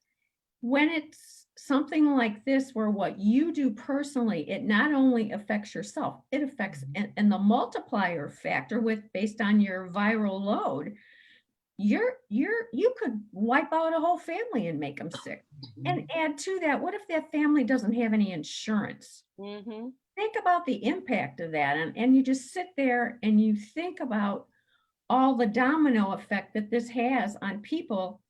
when it's something like this, where what you do personally, it not only affects yourself, it affects, and the multiplier factor based on your viral load, you could wipe out a whole family and make them sick. And add to that, what if that family doesn't have any insurance? Think about the impact of that. And you just sit there and you think about all the domino effect that this has on people.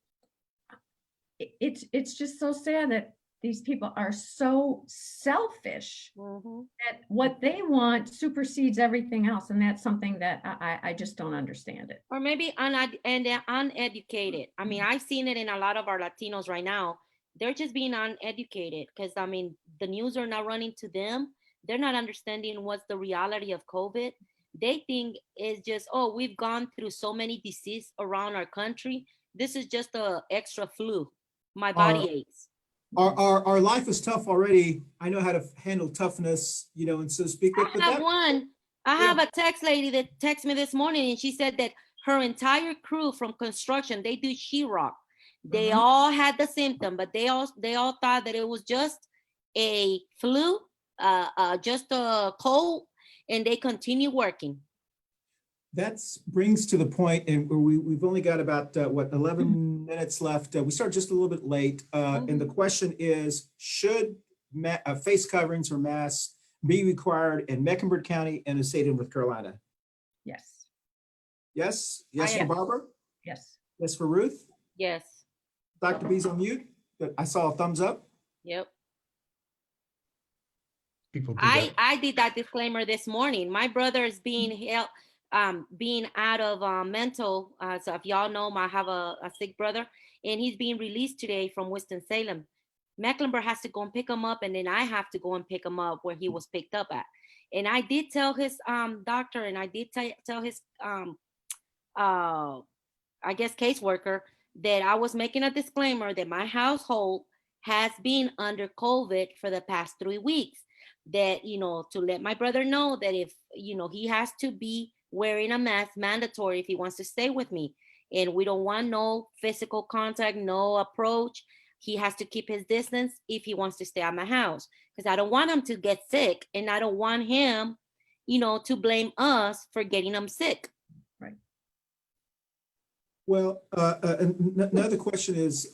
It's just so sad that these people are so selfish that what they want supersedes everything else. And that's something that I just don't understand it. Or maybe uneducated. I mean, I've seen it in a lot of our Latinos right now. They're just being uneducated because, I mean, the news are not running to them. They're not understanding what's the reality of COVID. They think it's just, oh, we've gone through so many diseases around our country. This is just a extra flu. My body aches. Our life is tough already. I know how to handle toughness, you know, and so to speak. I have a text lady that texted me this morning, and she said that her entire crew from construction, they do sheetrock. They all had the symptom, but they all thought that it was just a flu, just a cold, and they continue working. That brings to the point, and we've only got about 11 minutes left. We start just a little bit late, and the question is: should face coverings or masks be required in Mecklenburg County and the state of North Carolina? Yes. Yes. Yes for Barbara. Yes. Yes for Ruth. Yes. Dr. B's on mute. I saw a thumbs up. Yep. People do that. I did that disclaimer this morning. My brother is being held, being out of mental. So if y'all know, I have a sick brother, and he's being released today from Winston-Salem. Mecklenburg has to go and pick him up, and then I have to go and pick him up where he was picked up at. And I did tell his doctor, and I did tell his I guess caseworker, that I was making a disclaimer that my household has been under COVID for the past 3 weeks. That, you know, to let my brother know that if, you know, he has to be wearing a mask, mandatory, if he wants to stay with me. And we don't want no physical contact, no approach. He has to keep his distance if he wants to stay at my house, because I don't want him to get sick, and I don't want him, you know, to blame us for getting him sick. Right. Well, another question is,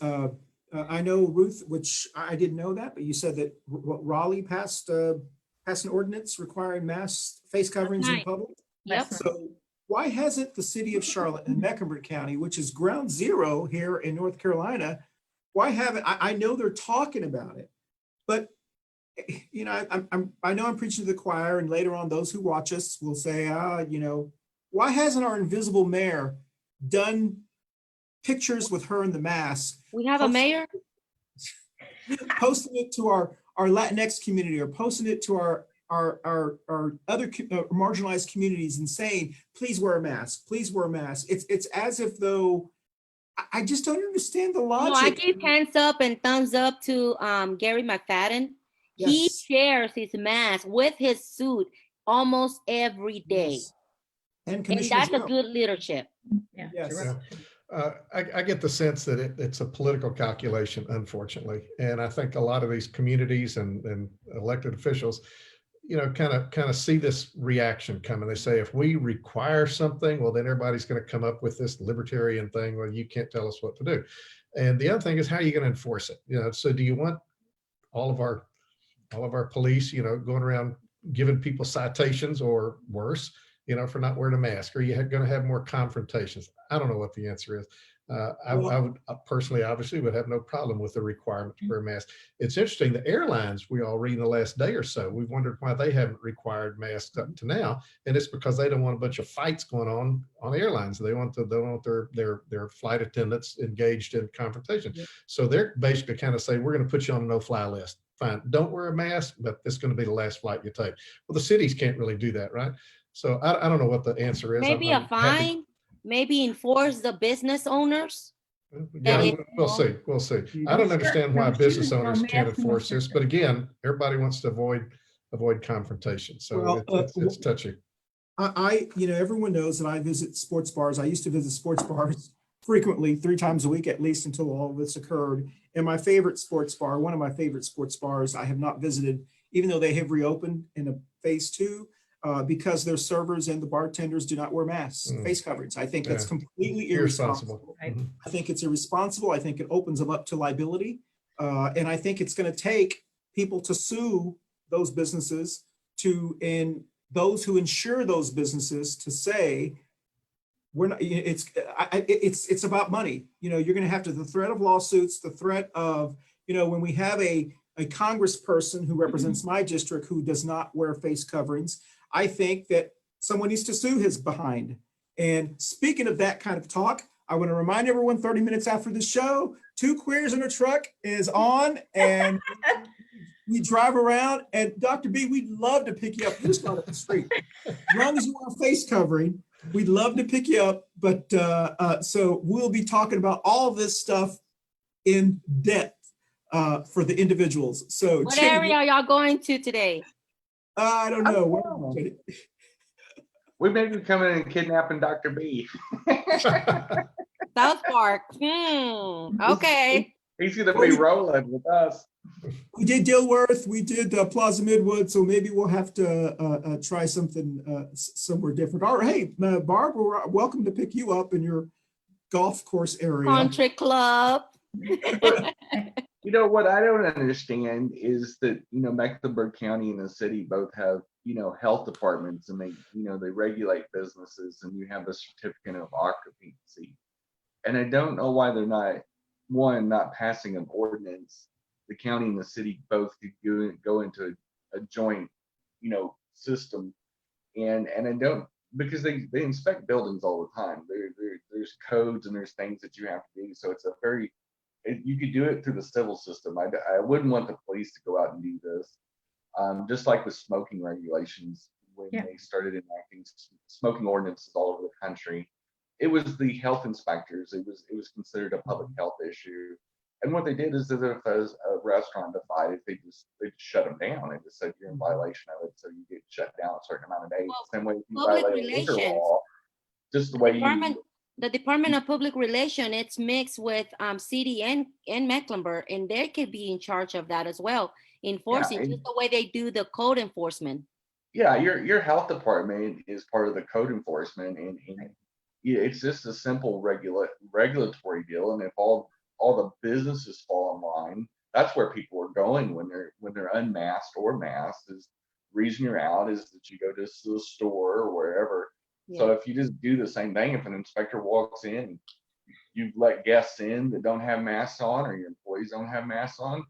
I know, Ruth, which I didn't know that, but you said that Raleigh passed an ordinance requiring mask face coverings in public. Yep. So why hasn't the city of Charlotte and Mecklenburg County, which is ground zero here in North Carolina, why haven't, I know they're talking about it, but you know, I know I'm preaching to the choir, and later on those who watch us will say, you know, why hasn't our invisible mayor done pictures with her in the mask? We have a mayor. posting it to our Latinx community, or posting it to our other marginalized communities and saying, please wear a mask, please wear a mask. It's as if though, I just don't understand the logic. No, I give hands up and thumbs up to Gary McFadden. He Yes. shares his mask with his suit almost every day. Yes. And And Commissioner that's a Jones. good leadership. Yeah. Yes. terrific. I get the sense that it's a political calculation, unfortunately. And I think a lot of these communities and elected officials, kind of see this reaction coming. They say, if we require something, well, then everybody's going to come up with this libertarian thing. Well, you can't tell us what to do. And the other thing is, how are you going to enforce it? So do you want all of our police, going around giving people citations, or worse, for not wearing a mask? Or are you going to have more confrontations? I don't know what the answer is. I would personally, obviously, would have no problem with the requirement to wear a mask. It's interesting, the airlines, we all read in the last day or so, we've wondered why they haven't required masks up to now. And it's because they don't want a bunch of fights going on airlines. They want their flight attendants engaged in confrontation. Yeah. So they're basically kind of saying, we're going to put you on a no-fly list. Fine, don't wear a mask, but it's going to be the last flight you take. Well, the cities can't really do that, right? So I don't know what the answer is. Maybe a fine, maybe enforce the business owners. Yeah, we'll see. We'll see. I don't understand why business owners can't mask enforce no this, but again, everybody wants to avoid confrontation. So it's touchy. Everyone knows that I visit sports bars. I used to visit sports bars frequently, 3 times a week at least, until all of this occurred. And my favorite sports bar, one of my favorite sports bars, I have not visited, even though they have reopened in a phase 2, because their servers and the bartenders do not wear masks, face coverings. I think that's completely irresponsible. I think it's irresponsible. I think it opens them up to liability. And I think it's going to take people to sue those businesses and those who insure those businesses to say, we're not, it's about money. You're going to have the threat of lawsuits, the threat of, when we have a congressperson who represents my district who does not wear face coverings, I think that someone needs to sue his behind. And speaking of that kind of talk, I want to remind everyone 30 minutes after the show, 2 Queers in a Truck is on, and we drive around, and Dr. B, we'd love to pick you up just on the street. As long as you want a face covering, we'd love to pick you up. But so we'll be talking about all this stuff in depth for the individuals. So what area are y'all going to today? I don't know. We may be coming in and kidnapping Dr. B. South Park. Okay. He's going to be rolling with us. We did Dilworth, we did Plaza Midwood, so maybe we'll have to try something somewhere different. All right, hey, Barb, we're welcome to pick you up in your golf course area. Country club. What I don't understand is that, Mecklenburg County and the city both have, health departments, and they regulate businesses, and you have a certificate of occupancy. And I don't know why they're not passing an ordinance. The county and the city both could go into a joint, system. And I don't, because they inspect buildings all the time. There's codes and there's things that you have to do. So it's you could do it through the civil system. I wouldn't want the police to go out and do this. Just like with smoking regulations, when they started enacting smoking ordinances all over the country, it was the health inspectors. It was considered a public health issue. And what they did is that if a restaurant defied it, they just shut them down. They just said, you're in violation of it, so you get shut down a certain amount of days. Same way if you violate liquor law, just the way the Department of Public Relations, it's mixed with city and Mecklenburg, and they could be in charge of that as well, enforcing just the way they do the code enforcement. Yeah, your health department is part of the code enforcement, and it's just a simple regulatory deal. And if all the businesses fall in line, that's where people are going when they're unmasked or masked. Is the reason you're out is that you go to the store or wherever. Yeah. So if you just do the same thing, if an inspector walks in, you let guests in that don't have masks on, or your employees don't have masks on,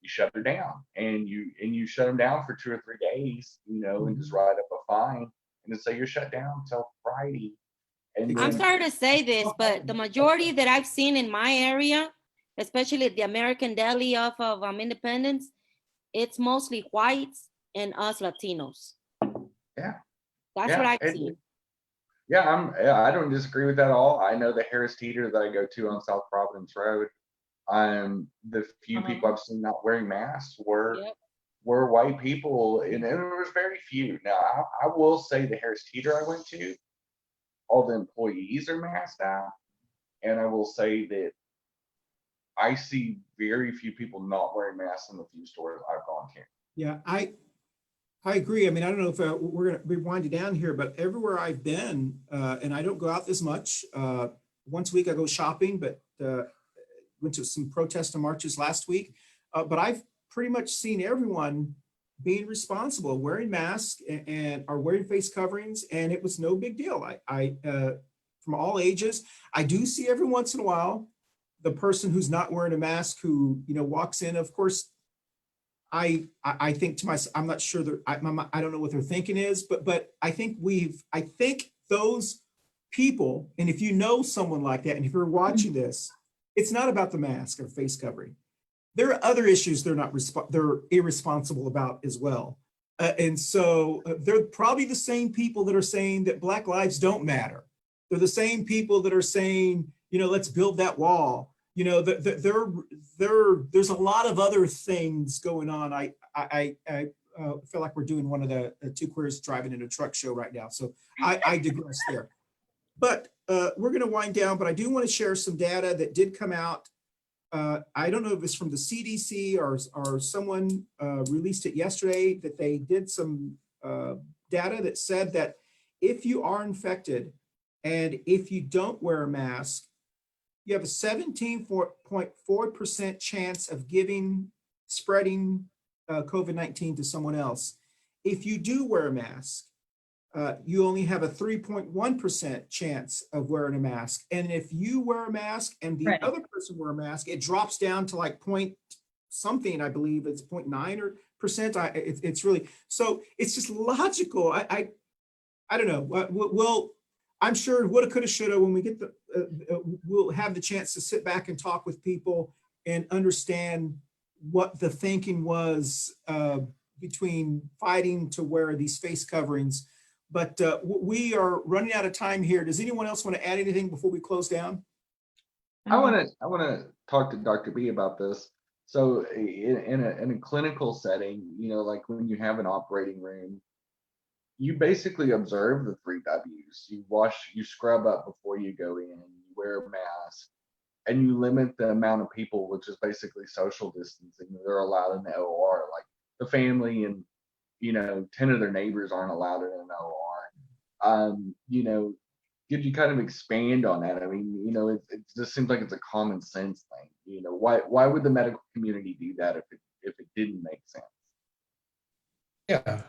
you shut her down, and you shut them down for 2 or 3 days, and just write up a fine and just say you're shut down until Friday. And I'm sorry to say this, but the majority that I've seen in my area, especially the American Deli off of Independence, it's mostly whites and us Latinos. Yeah. That's Yeah, what I've and- seen. I don't disagree with that at all. I know the Harris Teeter that I go to on South Providence Road. The few people I've seen not wearing masks were white people, and there was very few. Now, I will say the Harris Teeter I went to, all the employees are masked out, and I will say that I see very few people not wearing masks in the few stores I've gone to. Yeah, I agree. I mean, I don't know if we're going to be winding down here, but everywhere I've been, and I don't go out this much. Once a week I go shopping, but went to some protests and marches last week. But I've pretty much seen everyone being responsible, wearing masks and are wearing face coverings, and it was no big deal. I from all ages. I do see every once in a while the person who's not wearing a mask who, you know, walks in. Of course, I think to myself, I'm not sure that I don't know what their thinking is, but I think those people, and if you know someone like that, and if you're watching this, it's not about the mask or face covering. There are other issues they're irresponsible about as well. And so they're probably the same people that are saying that Black lives don't matter. They're the same people that are saying, you know, let's build that wall. You know, there's a lot of other things going on. I feel like we're doing one of the two queers driving in a truck show right now. So I digress there. But we're going to wind down, but I do want to share some data that did come out. I don't know if it's from the CDC or someone released it yesterday, that they did some data that said that if you are infected and if you don't wear a mask, you have a 17.4% chance of spreading COVID-19 to someone else. If you do wear a mask, you only have a 3.1% chance of wearing a mask. And if you wear a mask and the other person wear a mask, it drops down to like point something, I believe it's 0.9%. It's really, so it's just logical. I don't know. Well, I'm sure woulda, coulda, shoulda, when we get we'll have the chance to sit back and talk with people and understand what the thinking was between fighting to wear these face coverings. But we are running out of time here. Does anyone else want to add anything before we close down? I want to talk to Dr. B about this. So in a clinical setting, you know, like when you have an operating room, you basically observe the 3 W's. You wash, you scrub up before you go in, you wear a mask, and you limit the amount of people, which is basically social distancing, that are allowed in the OR. Like the family and, you know, 10 of their neighbors aren't allowed in an OR. You know, could you kind of expand on that? I mean, you know, it just seems like it's a common sense thing. You know, why would the medical community do that if it didn't make sense? Yeah.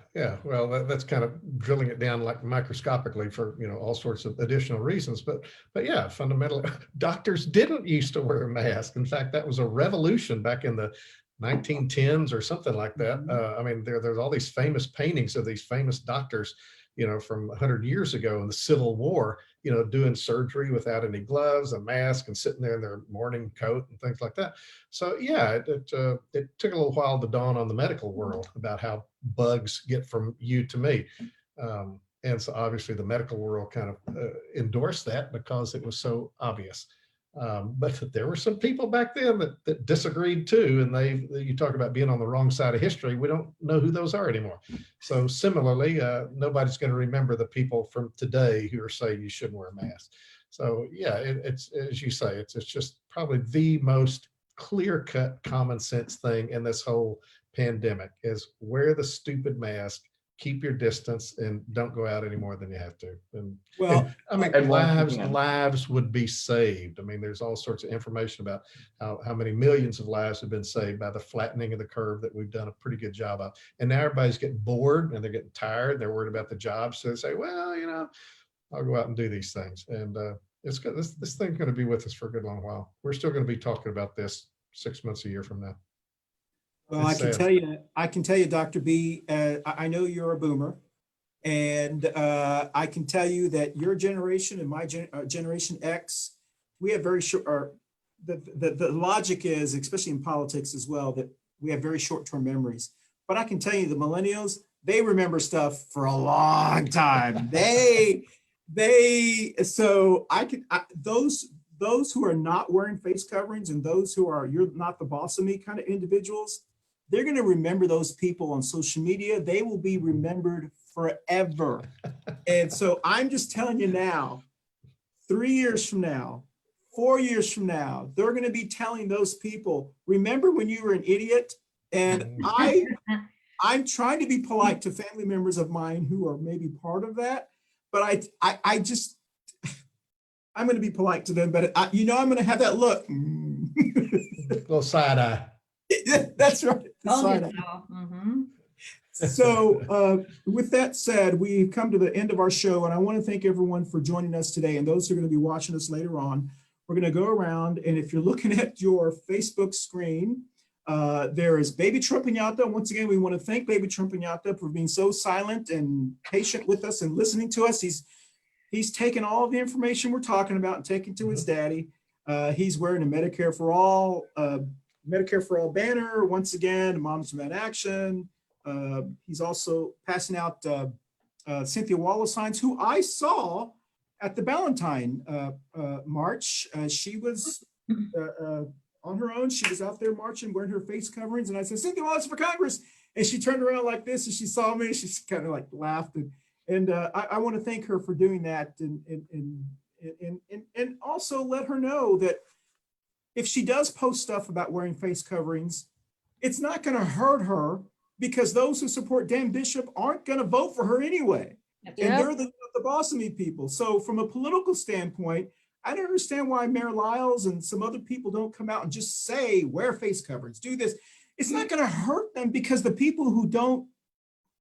Well, that's kind of drilling it down like microscopically for, you know, all sorts of additional reasons. But yeah, fundamentally, doctors didn't used to wear a mask. In fact, that was a revolution back in the 1910s or something like that. I mean, there's all these famous paintings of these famous doctors, you know, from 100 years ago in the Civil War, you know, doing surgery without any gloves, a mask, and sitting there in their morning coat and things like that. So yeah, it took a little while to dawn on the medical world about how bugs get from you to me. And so obviously the medical world kind of endorsed that because it was so obvious. But there were some people back then that disagreed too. And you talk about being on the wrong side of history. We don't know who those are anymore. So similarly, nobody's going to remember the people from today who are saying you shouldn't wear a mask. So yeah, it's as you say, it's just probably the most clear-cut common sense thing in this whole pandemic is wear the stupid mask, keep your distance, and don't go out any more than you have to. And I mean, lives would be saved. I mean, there's all sorts of information about how many millions of lives have been saved by the flattening of the curve that we've done a pretty good job of. And now everybody's getting bored and they're getting tired. They're worried about the job. So they say, well, you know, I'll go out and do these things. And it's good. This thing's going to be with us for a good long while. We're still going to be talking about this 6 months, a year from now. Well, I can tell you, Dr. B, I know you're a boomer, and I can tell you that your generation and my generation X, we have very short, the logic is, especially in politics as well, that we have very short-term memories. But I can tell you the millennials, they remember stuff for a long time. So those who are not wearing face coverings and those who are, you're not the boss of me kind of individuals, they're going to remember those people on social media. They will be remembered forever. And so I'm just telling you now, 3 years from now, 4 years from now, they're going to be telling those people, remember when you were an idiot? And I'm trying to be polite to family members of mine who are maybe part of that, but I'm going to be polite to them, but I'm going to have that look. Little side eye. That's right. Side eye. So with that said, we've come to the end of our show, and I want to thank everyone for joining us today. And those who are going to be watching us later on, we're going to go around, and if you're looking at your Facebook screen, there is Baby Trump Pinata. Once again, we want to thank Baby Trump Pinata for being so silent and patient with us and listening to us. He's taken all of the information we're talking about and taken to his daddy. He's wearing a Medicare for All banner. Once again, Moms Demand Action. He's also passing out Cynthia Wallace signs, who I saw at the Valentine March. She was on her own. She was out there marching, wearing her face coverings. And I said, Cynthia Wallace for Congress. And she turned around like this, and she saw me. She kind of like laughed. And I want to thank her for doing that. And also let her know that if she does post stuff about wearing face coverings, it's not going to hurt her, because those who support Dan Bishop aren't going to vote for her anyway. Yep. And they're the boss of me people. So from a political standpoint, I don't understand why Mayor Lyles and some other people don't come out and just say, wear face coverings, do this. It's not going to hurt them, because the people who don't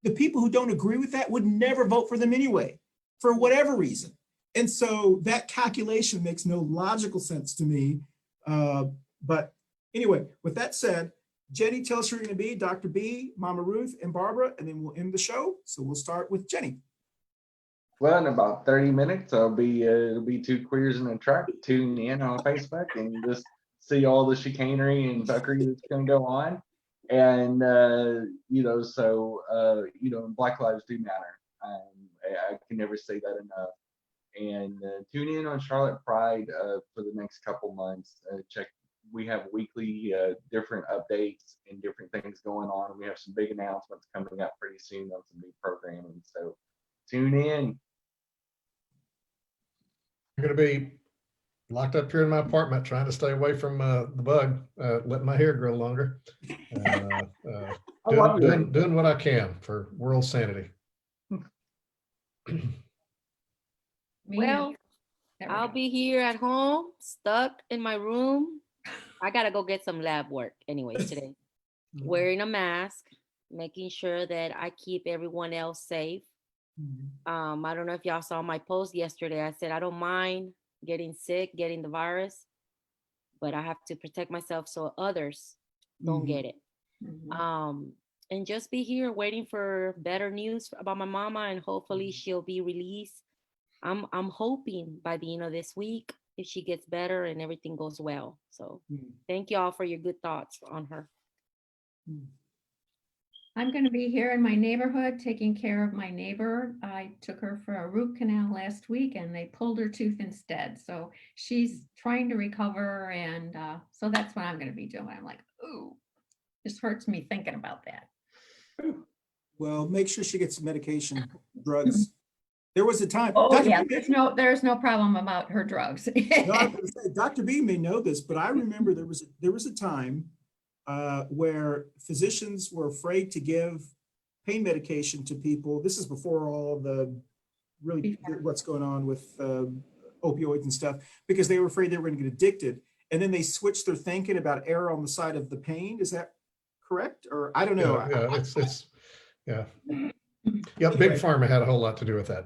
agree with that would never vote for them anyway, for whatever reason. And so that calculation makes no logical sense to me. But anyway, with that said, Jenny, tell us who you're going to be, Dr. B, Mama Ruth, and Barbara, and then we'll end the show. So we'll start with Jenny. Well, in about 30 minutes, it'll be two queers in a truck. Tune in on Facebook and just see all the chicanery and fuckery that's going to go on. And Black Lives do matter. I can never say that enough. And tune in on Charlotte Pride for the next couple months. We have weekly different updates and different things going on. And we have some big announcements coming up pretty soon on some new programming. So tune in. I'm going to be locked up here in my apartment, trying to stay away from the bug, letting my hair grow longer, doing what I can for world sanity. Well, I'll be here at home, stuck in my room. I gotta go get some lab work anyways today. Wearing a mask, making sure that I keep everyone else safe. I don't know if y'all saw my post yesterday. I said I don't mind getting sick, getting the virus, but I have to protect myself so others don't get it. And just be here waiting for better news about my mama, and hopefully she'll be released. I'm hoping by the end of this week, if she gets better and everything goes well. So thank y'all for your good thoughts on her. I'm going to be here in my neighborhood taking care of my neighbor. I took her for a root canal last week and they pulled her tooth instead. So she's trying to recover. And so that's what I'm going to be doing. I'm like, ooh, this hurts me thinking about that. Well, make sure she gets medication, drugs. There was a time. Oh, yeah, there's no problem about her drugs. Dr. B may know this, but I remember there was a time where physicians were afraid to give pain medication to people. This is before all the what's going on with opioids and stuff, because they were afraid they were going to get addicted. And then they switched their thinking about error on the side of the pain. Is that correct? Or I don't know. Yeah, Big Pharma had a whole lot to do with that.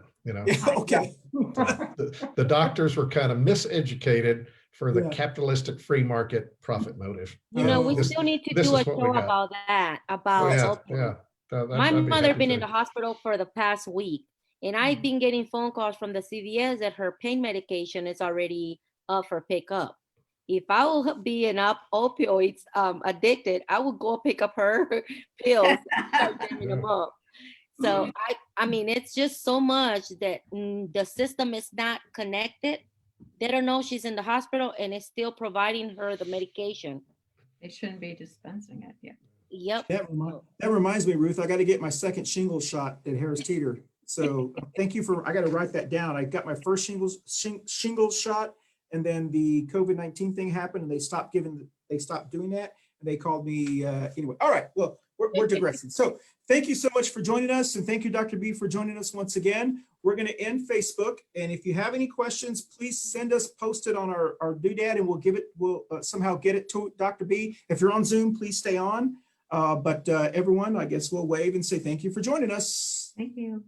Okay. The doctors were kind of miseducated for the capitalistic free market profit motive. We still need to do a show about that. My mother been in the hospital for the past week, and I've been getting phone calls from the CVS that her pain medication is already up for pickup. if I will be an opioids addicted, I would go pick up her pills and start giving them up. So I mean, it's just so much that the system is not connected. They don't know she's in the hospital and it's still providing her the medication. They shouldn't be dispensing it yet. Yep. That reminds me, Ruth, I got to get my second shingles shot at Harris Teeter. So thank you I got to write that down. I got my first shingles shot, and then the COVID-19 thing happened and they stopped doing that. And they called me anyway. All right. Well, we're digressing. So thank you so much for joining us. And thank you, Dr. B, for joining us once again. We're going to end Facebook. And if you have any questions, please send us, post it on our doodad, and we'll somehow get it to Dr. B. If you're on Zoom, please stay on. But everyone, I guess we'll wave and say thank you for joining us. Thank you.